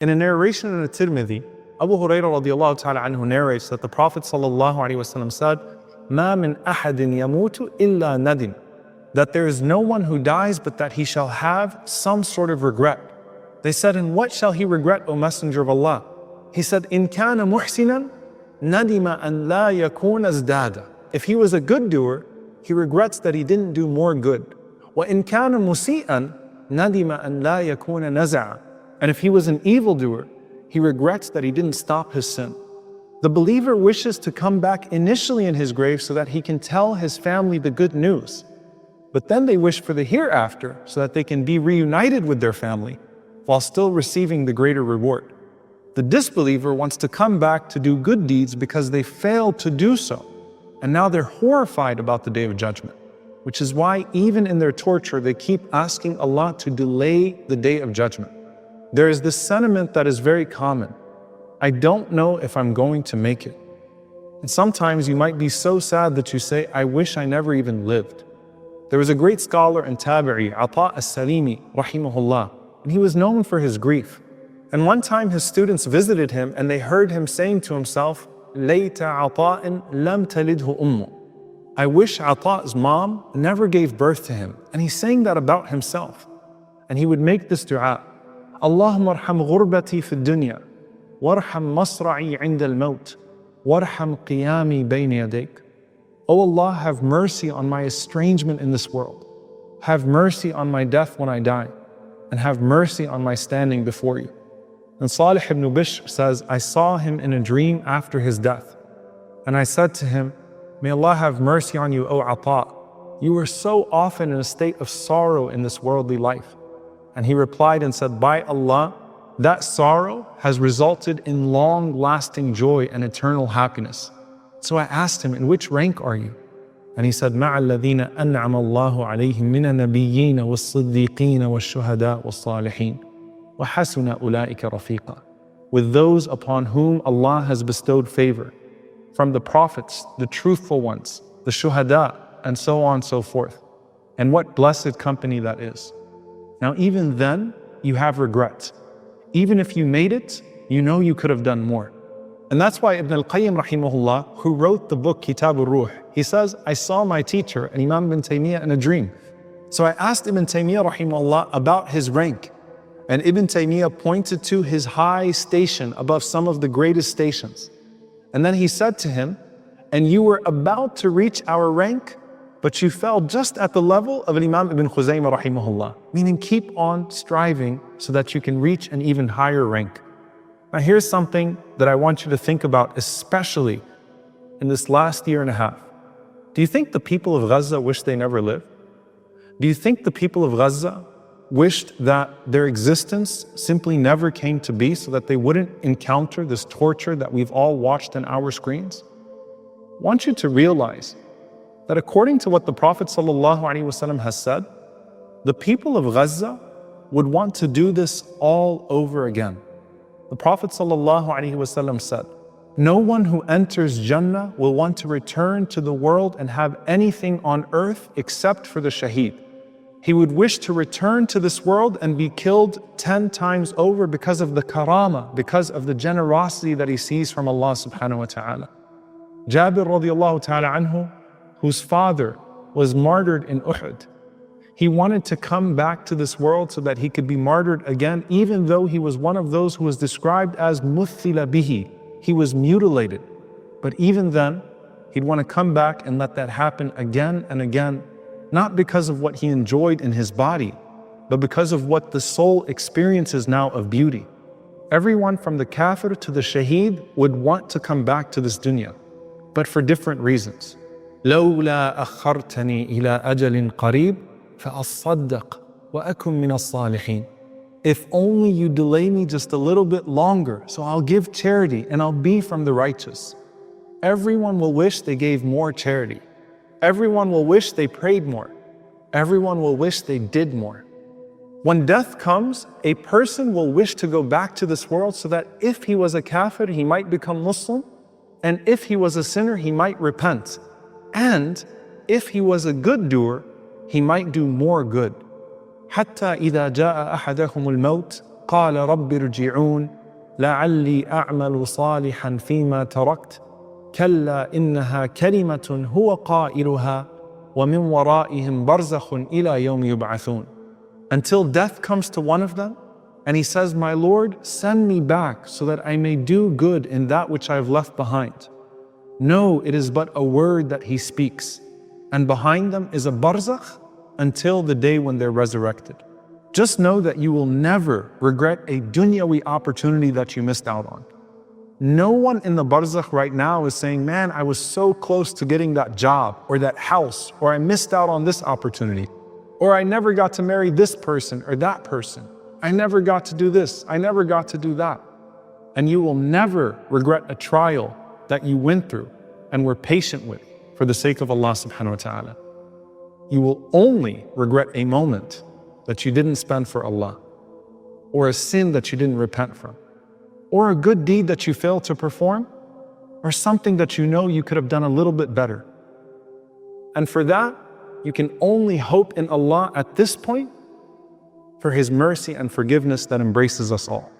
In a narration in the Tirmidhi, Abu Hurairah radiallahu ta'ala anhu narrates that the Prophet sallallahu alaihi wasallam said, "Ma min ahadin yamutu illa nadim," that there is no one who dies but that he shall have some sort of regret. They said, "And what shall he regret, O Messenger of Allah?" He said, "In kana muhsinan, nadima an la yakuna zdada." If he was a good doer, he regrets that he didn't do more good. Wa in kana musi'an, nadima an la yakuna naza'a. And if he was an evildoer, he regrets that he didn't stop his sin. The believer wishes to come back initially in his grave so that he can tell his family the good news. But then they wish for the hereafter so that they can be reunited with their family while still receiving the greater reward. The disbeliever wants to come back to do good deeds because they failed to do so. And now they're horrified about the Day of Judgment, which is why even in their torture, they keep asking Allah to delay the Day of Judgment. There is this sentiment that is very common. I don't know if I'm going to make it. And sometimes you might be so sad that you say, I wish I never even lived. There was a great scholar and tabi'i, Ata as-Salimi, rahimahullah, and he was known for his grief. And one time his students visited him and they heard him saying to himself, Layta Ata'in lam talidhu ummu. I wish Ata''s mom never gave birth to him. And he's saying that about himself. And he would make this dua, Allahumma arham ghurbati fi dunya, warham masra'i inda al-maut, warham qiyami bayna yadayk. O Allah, have mercy on my estrangement in this world. Have mercy on my death when I die. And have mercy on my standing before you. And Salih ibn Bishr says, I saw him in a dream after his death. And I said to him, may Allah have mercy on you, O Ata. You were so often in a state of sorrow in this worldly life. And he replied and said, by Allah, that sorrow has resulted in long-lasting joy and eternal happiness. So I asked him, in which rank are you? And he said, مَعَ الَّذِينَ أَنْعَمَ اللَّهُ عَلَيْهِمْ مِنَ النَّبِيِّينَ وَالصِّدِّيقِينَ وَالشُّهَدَاءِ وَالصَّالِحِينَ وَحَسُنَ أُولَٰئِكَ رَفِيقًا. With those upon whom Allah has bestowed favor, from the prophets, the truthful ones, the shuhada, and so on and so forth. And what blessed company that is. Now even then, you have regrets. Even if you made it, you know you could have done more. And that's why Ibn al-Qayyim rahimahullah, who wrote the book Kitab al-Ruh, he says, I saw my teacher, and Imam Ibn Taymiyyah, in a dream. So I asked Ibn Taymiyyah rahimahullah about his rank. And Ibn Taymiyyah pointed to his high station above some of the greatest stations. And then he said to him, and you were about to reach our rank, but you fell just at the level of Imam Ibn Khuzaymah rahimahullah. Meaning keep on striving so that you can reach an even higher rank. Now here's something that I want you to think about, especially in this last year and a half. Do you think the people of Gaza wish they never lived? Do you think the people of Gaza wished that their existence simply never came to be so that they wouldn't encounter this torture that we've all watched on our screens? I want you to realize that according to what the Prophet ﷺ has said, the people of Gaza would want to do this all over again. The Prophet ﷺ said, no one who enters Jannah will want to return to the world and have anything on earth except for the shaheed. He would wish to return to this world and be killed 10 times over because of the karama, because of the generosity that he sees from Allah subhanahu wa ta'ala. Jabir radiallahu ta'ala anhu, whose father was martyred in Uhud, he wanted to come back to this world so that he could be martyred again, even though he was one of those who was described as muthila bihi. He was mutilated. But even then, he'd want to come back and let that happen again and again, not because of what he enjoyed in his body, but because of what the soul experiences now of beauty. Everyone from the kafir to the shaheed would want to come back to this dunya, but for different reasons. لولا أخرتني إلى أجل قريب فأصدق وأكن من الصالحين. If only you delay me just a little bit longer, so I'll give charity and I'll be from the righteous. Everyone will wish they gave more charity. Everyone will wish they prayed more. Everyone will wish they did more. When death comes, a person will wish to go back to this world so that if he was a kafir, he might become Muslim, and if he was a sinner, he might repent. And if he was a good doer, he might do more good. حتى إذا جاء أحدهم الموت فقال رب ارجعون لعلي أعمل صالحا فيما تركت كلا إنها كلمة هو قائلها ومن ورائهم برزخ إلى يوم يبعثون. Until death comes to one of them, and he says, my Lord, send me back so that I may do good in that which I have left behind. No, it is but a word that he speaks. And behind them is a barzakh until the day when they're resurrected. Just know that you will never regret a dunyawi opportunity that you missed out on. No one in the barzakh right now is saying, man, I was so close to getting that job or that house, or I missed out on this opportunity, or I never got to marry this person or that person. I never got to do this, I never got to do that. And you will never regret a trial that you went through and were patient with for the sake of Allah subhanahu wa ta'ala. You will only regret a moment that you didn't spend for Allah, or a sin that you didn't repent from, or a good deed that you failed to perform, or something that you know you could have done a little bit better. And for that, you can only hope in Allah at this point for His mercy and forgiveness that embraces us all.